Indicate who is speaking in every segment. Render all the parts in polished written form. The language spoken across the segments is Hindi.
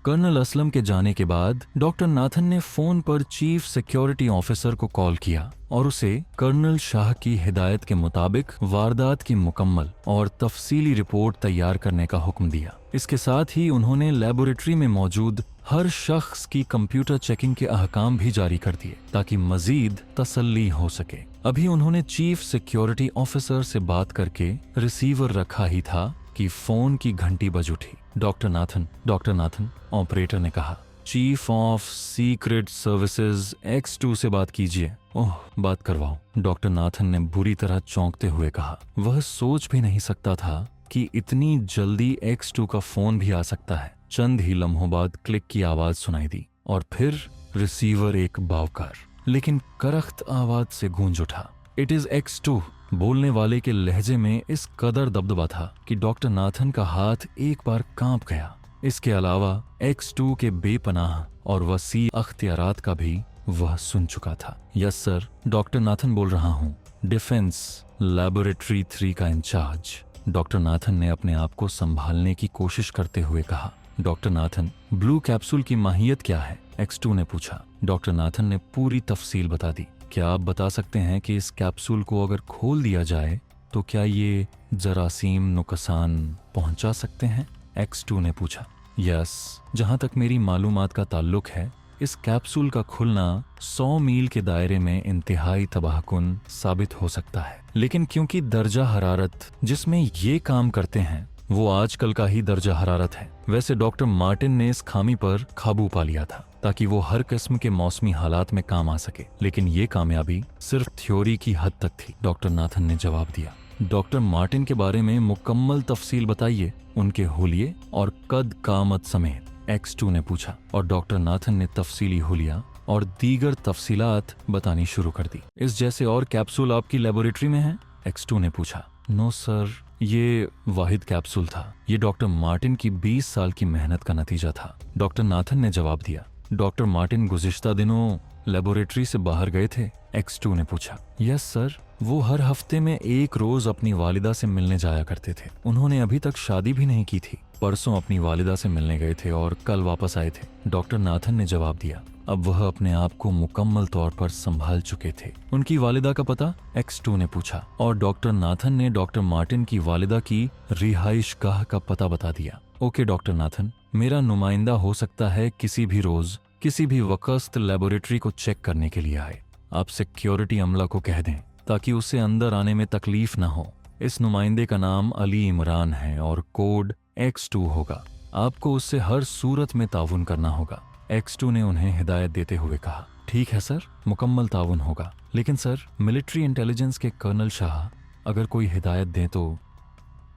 Speaker 1: कर्नल असलम के जाने के बाद डॉक्टर नाथन ने फोन पर चीफ सिक्योरिटी ऑफिसर को कॉल किया और उसे कर्नल शाह की हिदायत के मुताबिक वारदात की मुकम्मल और तफसीली रिपोर्ट तैयार करने का हुक्म दिया। इसके साथ ही उन्होंने लेबोरेटरी में मौजूद हर शख्स की कंप्यूटर चेकिंग के अहकाम भी जारी कर दिए ताकि मजीद तसल्ली हो सके। अभी उन्होंने चीफ सिक्योरिटी ऑफिसर से बात करके रिसीवर रखा ही था कि फोन की घंटी बज उठी। डॉक्टर नाथन, ऑपरेटर ने कहा, chief of secret services X2 से बात कीजिए। ओह, बात करवाओ, डॉक्टर नाथन ने बुरी तरह चौंकते हुए कहा। वह सोच भी नहीं सकता था कि इतनी जल्दी X2 का फोन भी आ सकता है। चंद ही लम्हों बाद क्लिक की आवाज सुनाई दी और फिर रिसीवर एक बावकार लेकिन करख्त आवाज से गूंज उठा। It is X2। बोलने वाले के लहजे में इस कदर दबदबा था कि डॉक्टर नाथन का हाथ एक बार कांप गया। इसके अलावा X2 के बेपनाह और वसी अख्तियारात का भी वह सुन चुका था। यस सर, डॉक्टर नाथन बोल रहा हूँ, डिफेंस लैबोरेटरी 3 का इंचार्ज। डॉक्टर नाथन ने अपने आप को संभालने की कोशिश करते हुए कहा। डॉक्टर नाथन, ब्लू कैप्सूल की माहियत क्या है? X2 ने पूछा। डॉक्टर नाथन ने पूरी तफसील बता दी। क्या आप बता सकते हैं कि इस कैप्सूल को अगर खोल दिया जाए तो क्या ये जरासीम नुकसान पहुंचा सकते हैं? X2 ने पूछा। यस, जहां तक मेरी मालूमात का ताल्लुक है, इस कैप्सूल का खुलना 100 मील के दायरे में इंतहाई तबाहकुन साबित हो सकता है। लेकिन क्योंकि दर्जा हरारत जिसमें ये काम करते हैं वो आजकल का ही दर्जा हरारत है, वैसे डॉक्टर मार्टिन ने इस खामी पर काबू पा लिया था ताकि वो हर किस्म के मौसमी हालात में काम आ सके। लेकिन ये कामयाबी सिर्फ थ्योरी की हद तक थी। डॉक्टर नाथन ने जवाब दिया। डॉक्टर मार्टिन के बारे में मुकम्मल तफसील बताइए, उनके हुलिये और कद कामत समेत। X2 ने पूछा और डॉक्टर नाथन ने तफसीली हुलिया और दीगर तफसीलात बतानी शुरू कर दी। इस जैसे और कैप्सूल आपकी लेबोरेटरी में है? X2 ने पूछा। नो सर, ये वाहिद कैप्सूल था। ये डॉक्टर मार्टिन की 20 साल की मेहनत का नतीजा था, डॉक्टर नाथन ने जवाब दिया। डॉक्टर मार्टिन गुज़िश्ता दिनों लेबोरेटरी से बाहर गए थे? X2 ने पूछा। यस सर, वो हर हफ्ते में एक रोज अपनी वालिदा से मिलने जाया करते थे। उन्होंने अभी तक शादी भी नहीं की थी। परसों अपनी वालिदा से मिलने गए थे और कल वापस आए थे, डॉक्टर नाथन ने जवाब दिया। अब वह अपने आप को मुकम्मल तौर पर संभाल चुके थे। उनकी वालिदा का पता? X2 ने पूछा और डॉक्टर नाथन ने डॉक्टर मार्टिन की वालिदा की रिहाइश गाह का पता बता दिया। ओके डॉक्टर नाथन, मेरा नुमाइंदा हो सकता है किसी भी रोज किसी भी वक्त लेबोरेटरी को चेक करने के लिए आए। आप सिक्योरिटी अमला को कह दें ताकि उसे अंदर आने में तकलीफ न हो। इस नुमाइंदे का नाम अली इमरान है और कोड X2 होगा। आपको उससे हर सूरत में ताउन करना होगा। X2 ने उन्हें हिदायत देते हुए कहा। ठीक है सर, मुकम्मल ताउन होगा। लेकिन सर, मिलिट्री इंटेलिजेंस के कर्नल शाह अगर कोई हिदायत दें तो?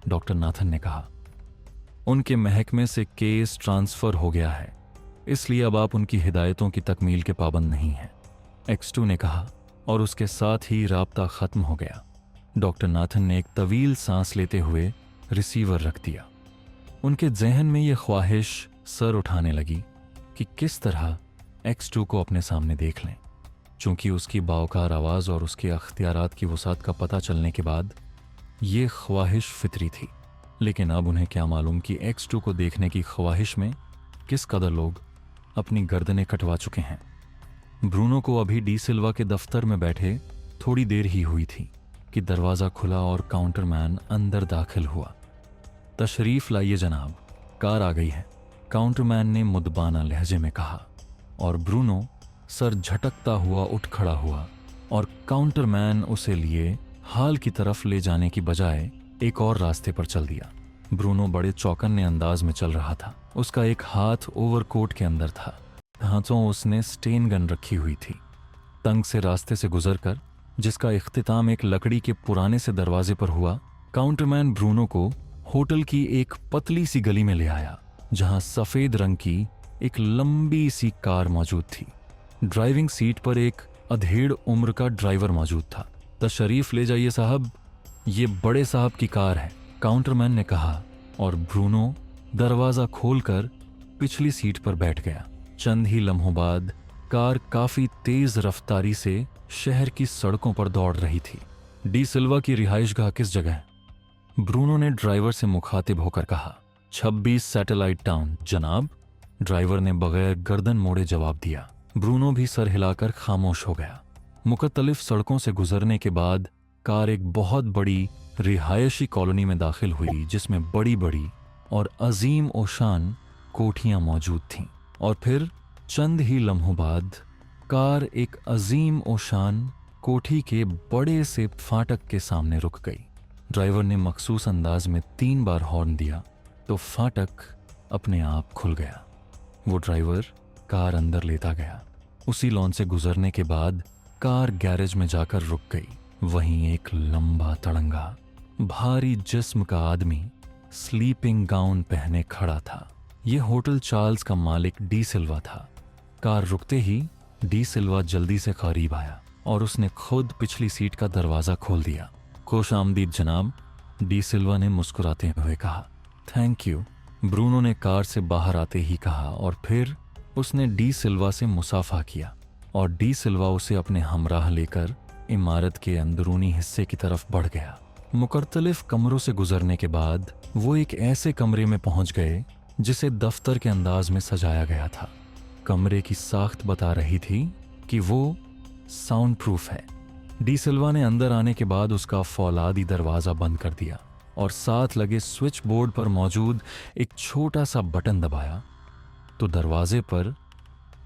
Speaker 1: डॉक्टर नाथन ने कहा। उनके महकमे से केस ट्रांसफर हो गया है, इसलिए अब आप उनकी हिदायतों की तकमील के पाबंद नहीं हैं, X2 ने कहा और उसके साथ ही राब्ता खत्म हो गया। डॉक्टर नाथन ने एक तवील सांस लेते हुए रिसीवर रख दिया। उनके जहन में ये ख्वाहिश सर उठाने लगी कि किस तरह X2 को अपने सामने देख लें। चूंकि उसकी बावकार आवाज़ और उसके अख्तियारात की वसात का पता चलने के बाद ये ख्वाहिश फितरी थी। लेकिन अब उन्हें क्या मालूम कि X2 को देखने की ख्वाहिश में किस कदर लोग अपनी गर्दनें कटवा चुके हैं। ब्रूनो को अभी डी सिल्वा के दफ्तर में बैठे थोड़ी देर ही हुई थी कि दरवाज़ा खुला और काउंटरमैन अंदर दाखिल हुआ। तशरीफ़ लाइए जनाब, कार आ गई है, काउंटरमैन ने मुदबाना लहजे में कहा और ब्रूनो सर झटकता हुआ उठ खड़ा हुआ और काउंटरमैन उसे लिए हाल की तरफ ले जाने की बजाय एक और रास्ते पर चल दिया। ब्रूनो बड़े चौकन्ने अंदाज में चल रहा था। उसका एक हाथ ओवरकोट के अंदर था, हाथों उसने स्टेन गन रखी हुई थी। तंग से रास्ते से गुजरकर, जिसका इख्तिताम एक लकड़ी के पुराने से दरवाजे पर हुआ, काउंटरमैन ब्रूनो को होटल की एक पतली सी गली में ले आया जहां सफेद रंग की एक लंबी सी कार मौजूद थी। ड्राइविंग सीट पर एक अधेड़ उम्र का ड्राइवर मौजूद था। तशरीफ ले जाइए साहब, ये बड़े साहब की कार है, काउंटरमैन ने कहा और ब्रूनो दरवाजा खोलकर पिछली सीट पर बैठ गया। चंद ही लम्हों बाद कार काफी तेज रफ्तारी से शहर की सड़कों पर दौड़ रही थी। डी सिल्वा की रिहाइशगाह किस जगह है? ब्रूनो ने ड्राइवर से मुखातिब होकर कहा। 26 सैटेलाइट टाउन जनाब, ड्राइवर ने बगैर गर्दन मोड़े जवाब दिया। ब्रूनो भी सर हिलाकर खामोश हो गया। मुख्तलिफ सड़कों से गुजरने के बाद कार एक बहुत बड़ी रिहायशी कॉलोनी में दाखिल हुई, जिसमें बड़ी बड़ी और अजीम ओशान कोठियां मौजूद थीं। और फिर चंद ही लम्हों बाद कार एक अजीम ओशान कोठी के बड़े से फाटक के सामने रुक गई। ड्राइवर ने मखसूस अंदाज में 3 बार हॉर्न दिया तो फाटक अपने आप खुल गया। वो ड्राइवर कार अंदर लेता गया। उसी लॉन से गुजरने के बाद कार गैरेज में जाकर रुक गई। वहीं एक लंबा तड़ंगा भारी जिस्म का आदमी स्लीपिंग गाउन पहने खड़ा था। ये होटल चार्ल्स का मालिक डी सिल्वा था। कार रुकते ही डी सिल्वा जल्दी से करीब आया और उसने खुद पिछली सीट का दरवाजा खोल दिया। खुश आमदीद जनाब, डी सिल्वा ने मुस्कुराते हुए कहा। थैंक यू, ब्रूनो ने कार से बाहर आते ही कहा और फिर उसने डी सिल्वा से मुसाफा किया और डी सिल्वा उसे अपने हमराह लेकर इमारत के अंदरूनी हिस्से की तरफ बढ़ गया। मुख्तलिफ कमरों से गुजरने के बाद वो एक ऐसे कमरे में पहुंच गए जिसे दफ्तर के अंदाज में सजाया गया था। कमरे की साख्त बता रही थी कि वो साउंड प्रूफ है। डी सिल्वा ने अंदर आने के बाद उसका फौलादी दरवाज़ा बंद कर दिया और साथ लगे स्विच बोर्ड पर मौजूद एक छोटा सा बटन दबाया तो दरवाजे पर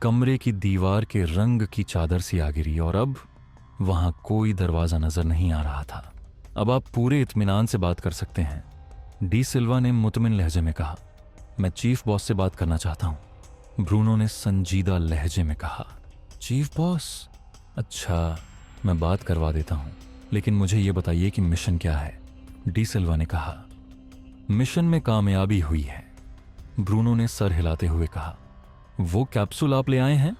Speaker 1: कमरे की दीवार के रंग की चादर सी आ गिरी और अब वहां कोई दरवाज़ा नजर नहीं आ रहा था। अब आप पूरे इत्मीनान से बात कर सकते हैं, डी सिल्वा ने मुतमिन लहजे में कहा। मैं चीफ बॉस से बात करना चाहता हूं, ब्रूनो ने संजीदा लहजे में कहा। Chief boss? अच्छा, मैं बात करवा देता हूं, लेकिन मुझे यह बताइए कि मिशन क्या है, डी सिल्वा ने कहा। मिशन में कामयाबी हुई है, ब्रूनो ने सर हिलाते हुए कहा। वो कैप्सूल आप ले आए हैं?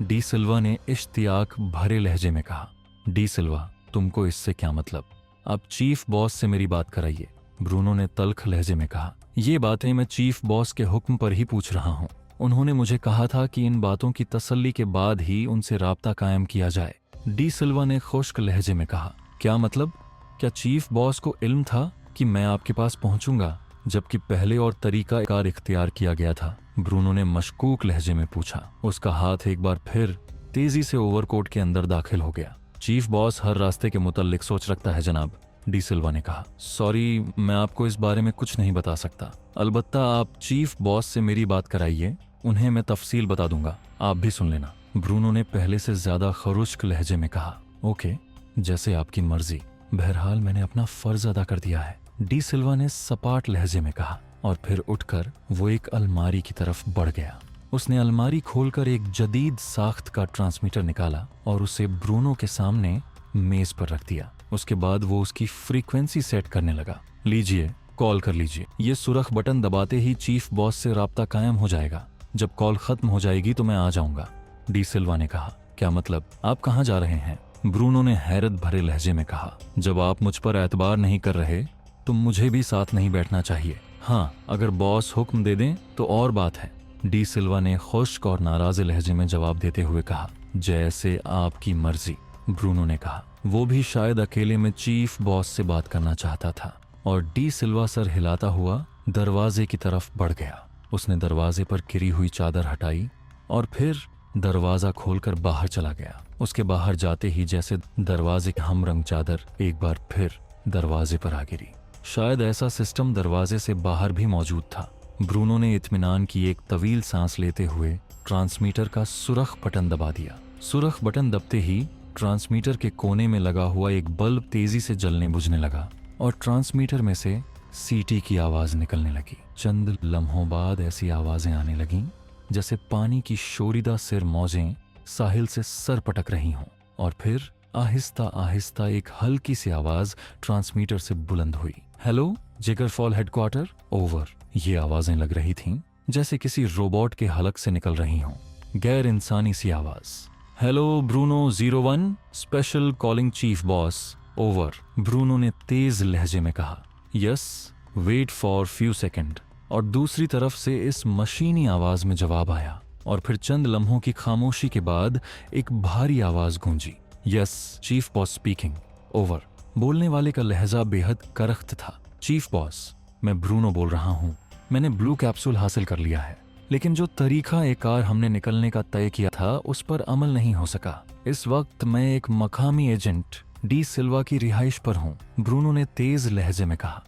Speaker 1: डी सिल्वा ने इश्तियाक भरे लहजे में कहा। डी सिल्वा, तुमको इससे क्या मतलब? आप चीफ बॉस से मेरी बात कराइए, ब्रूनो ने तल्ख लहजे में कहा। ये बातें मैं चीफ बॉस के हुक्म पर ही पूछ रहा हूं। उन्होंने मुझे कहा था कि इन बातों की तसल्ली के बाद ही उनसे राब्ता कायम किया जाए, डी सिल्वा ने खुश्क लहजे में कहा। क्या मतलब? क्या चीफ बॉस को इल्म था कि मैं आपके पास पहुंचूंगा, जबकि पहले और तरीका कार इख्तियार किया गया था? ब्रूनो ने मशकूक लहजे में पूछा। उसका हाथ एक बार फिर तेजी से ओवरकोट के अंदर दाखिल हो गया। चीफ बॉस हर रास्ते के मुतल्लिक सोच रखता है जनाब, डी सिल्वा ने कहा। सॉरी, मैं आपको इस बारे में कुछ नहीं बता सकता। अलबत्ता आप चीफ बॉस से मेरी बात कराइए, उन्हें मैं तफसील बता दूंगा, आप भी सुन लेना, ब्रूनो ने पहले से ज्यादा खरुश्क लहजे में कहा। ओके, जैसे आपकी मर्जी, बहरहाल मैंने अपना फर्ज अदा कर दिया है, डी सिल्वा ने सपाट लहजे में कहा और फिर उठकर वो एक अलमारी की तरफ बढ़ गया। उसने अलमारी खोलकर एक जदीद साख्त का ट्रांसमीटर निकाला और उसे ब्रूनो के सामने मेज पर रख दिया। उसके बाद वो उसकी फ्रीक्वेंसी सेट करने लगा। लीजिए, कॉल कर लीजिए। ये सुरख बटन दबाते ही चीफ बॉस से राब्ता कायम हो जाएगा। जब कॉल खत्म हो जाएगी तो मैं आ जाऊंगा, डी सिल्वा ने कहा। क्या मतलब? आप कहाँ जा रहे हैं? ब्रूनो ने हैरत भरे लहजे में कहा। जब आप मुझ पर एतबार नहीं कर रहे तो मुझे भी साथ नहीं बैठना चाहिए। हाँ, अगर बॉस हुक्म दे दें तो और बात है, डी सिल्वा ने खुश्क और नाराज लहजे में जवाब देते हुए कहा। जैसे आपकी मर्जी, ब्रूनो ने कहा। वो भी शायद अकेले में चीफ बॉस से बात करना चाहता था और डी सिल्वा सर हिलाता हुआ दरवाजे की तरफ बढ़ गया। उसने दरवाजे पर गिरी हुई चादर हटाई और फिर दरवाजा खोलकर बाहर चला गया। उसके बाहर जाते ही जैसे दरवाजे की हमरंग चादर एक बार फिर दरवाजे पर आ गिरी। शायद ऐसा सिस्टम दरवाजे से बाहर भी मौजूद था। ब्रूनो ने इत्मीनान की एक तवील सांस लेते हुए ट्रांसमीटर का सुरख बटन दबा दिया। सुरख बटन दबते ही ट्रांसमीटर के कोने में लगा हुआ एक बल्ब तेजी से जलने बुझने लगा और ट्रांसमीटर में से सीटी की आवाज निकलने लगी। चंद लम्हों बाद ऐसी आवाजें आने लगीं जैसे पानी की शोरीदा सिर मौजें साहिल से सर पटक रही हों और फिर आहिस्ता आहिस्ता एक हल्की सी आवाज ट्रांसमीटर से बुलंद हुई। हेलो, जिगर फॉल हेडक्वार्टर, ओवर। ये आवाजें लग रही थीं जैसे किसी रोबोट के हलक से निकल रही हों, गैर इंसानी सी आवाज। Hello Bruno 01, special calling chief boss, over, Bruno ने तेज लहजे में कहा। Yes, wait for few second. और दूसरी तरफ से इस मशीनी आवाज में जवाब आया और फिर चंद लम्हों की खामोशी के बाद एक भारी आवाज गूंजी। Yes, chief boss speaking, over. बोलने वाले का लहजा बेहद करख्त था। चीफ बॉस, मैं ब्रूनो बोल रहा हूं। मैंने ब्लू कैप्सूल हासिल कर लिया है। लेकिन जो तरीका ए कार हमने निकलने का तय किया था उस पर अमल नहीं हो सका। इस वक्त मैं एक मकामी एजेंट डी सिल्वा की रिहाइश पर हूँ, ब्रूनो ने तेज लहजे में कहा।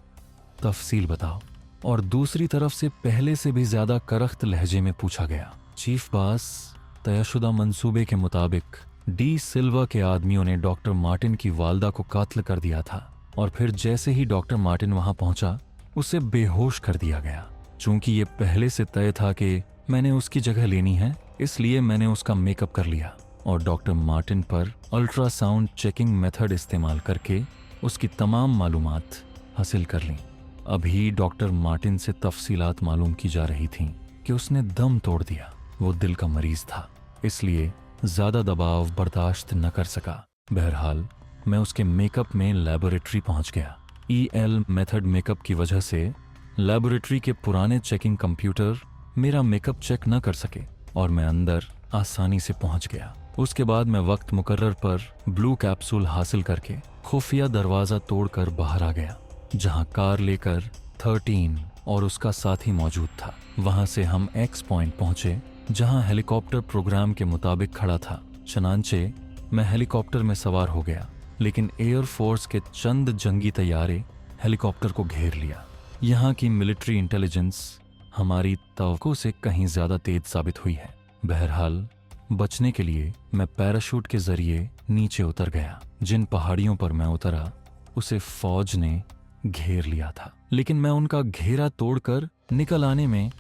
Speaker 1: तफसील बताओ। और दूसरी तरफ से पहले से भी ज्यादा करख्त लहजे में पूछा गया। चीफ बास, तयशुदा मंसूबे के मुताबिक डी सिल्वा के आदमियों ने डॉक्टर मार्टिन की वालदा को कात्ल कर दिया था और फिर जैसे ही डॉक्टर मार्टिन वहां पहुंचा उसे बेहोश कर दिया गया। चूंकि ये पहले से तय था कि मैंने उसकी जगह लेनी है, इसलिए मैंने उसका मेकअप कर लिया और डॉक्टर मार्टिन पर अल्ट्रासाउंड चेकिंग मेथड इस्तेमाल करके उसकी तमाम मालूमात हासिल कर लीं। अभी डॉक्टर मार्टिन से तफसीलात मालूम की जा रही थीं कि उसने दम तोड़ दिया। वो दिल का मरीज था, इसलिए ज्यादा दबाव बर्दाश्त न कर सका। बहरहाल मैं उसके मेकअप में लेबोरेटरी पहुंच गया। EL मेथड मेकअप की वजह से लेबोरेटरी के पुराने चेकिंग कंप्यूटर मेरा मेकअप चेक न कर सके और मैं अंदर आसानी से पहुंच गया। उसके बाद मैं वक्त मुकर्रर पर ब्लू कैप्सूल हासिल करके खुफिया दरवाजा तोड़कर बाहर आ गया, जहां कार लेकर 13 और उसका साथी मौजूद था। वहां से हम X पॉइंट पहुंचे, जहां हेलीकॉप्टर प्रोग्राम के मुताबिक खड़ा था। चनांचे मैं हेलीकॉप्टर में सवार हो गया, लेकिन एयरफोर्स के चंद जंगी तैयारे हेलीकॉप्टर को घेर लिया। यहाँ की मिलिट्री इंटेलिजेंस हमारी तवक्को से कहीं ज्यादा तेज साबित हुई है। बहरहाल बचने के लिए मैं पैराशूट के जरिए नीचे उतर गया। जिन पहाड़ियों पर मैं उतरा उसे फौज ने घेर लिया था, लेकिन मैं उनका घेरा तोड़कर निकल आने में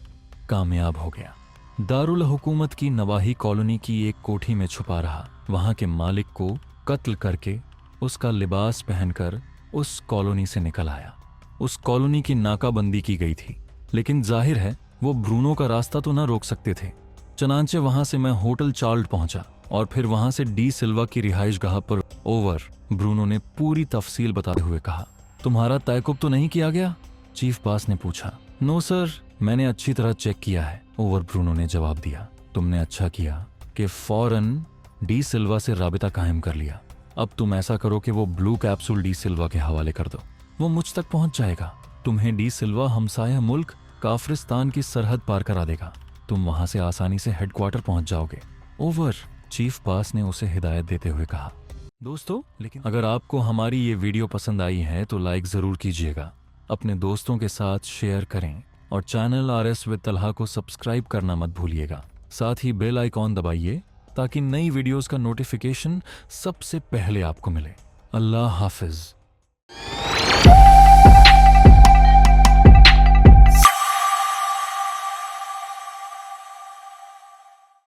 Speaker 1: कामयाब हो गया। दारुल हुकूमत की नवाही कॉलोनी की एक कोठी में छुपा रहा। वहां के मालिक को कत्ल करके उसका लिबास पहनकर उस कॉलोनी से निकल आया। उस कॉलोनी की नाकाबंदी की गई थी, लेकिन जाहिर है वो ब्रूनो का रास्ता तो न रोक सकते थे। चनांचे वहां से मैं होटल चार्ल्ड पहुंचा और फिर वहां से डी सिल्वा की रिहाइशगाह पर। ओवर, ब्रूनो ने पूरी तफसील बताते हुए कहा। तुम्हारा तयकुब तो नहीं किया गया? चीफ बास ने पूछा। नो सर, मैंने अच्छी तरह चेक किया है, ओवर ब्रूनो ने जवाब दिया। तुमने अच्छा किया कि फौरन डी सिल्वा से राबिता कायम कर लिया। अब तुम ऐसा करो कि वो ब्लू कैप्सूल डी सिल्वा के हवाले कर दो, वो मुझ तक पहुंच जाएगा। तुम्हें डी सिल्वा हमसाया मुल्क काफरिस्तान की सरहद पार करा देगा। तुम वहां से आसानी से हेडक्वार्टर पहुंच जाओगे। ओवर, चीफ बास ने उसे हिदायत देते हुए कहा। दोस्तों, लेकिन अगर आपको हमारी ये वीडियो पसंद आई है तो लाइक जरूर कीजिएगा, अपने दोस्तों के साथ शेयर करें और चैनल RS विद तलहा को सब्सक्राइब करना मत भूलिएगा। साथ ही बेल आइकॉन दबाइए ताकि नई वीडियोस का नोटिफिकेशन सबसे पहले आपको मिले। अल्लाह हाफिज।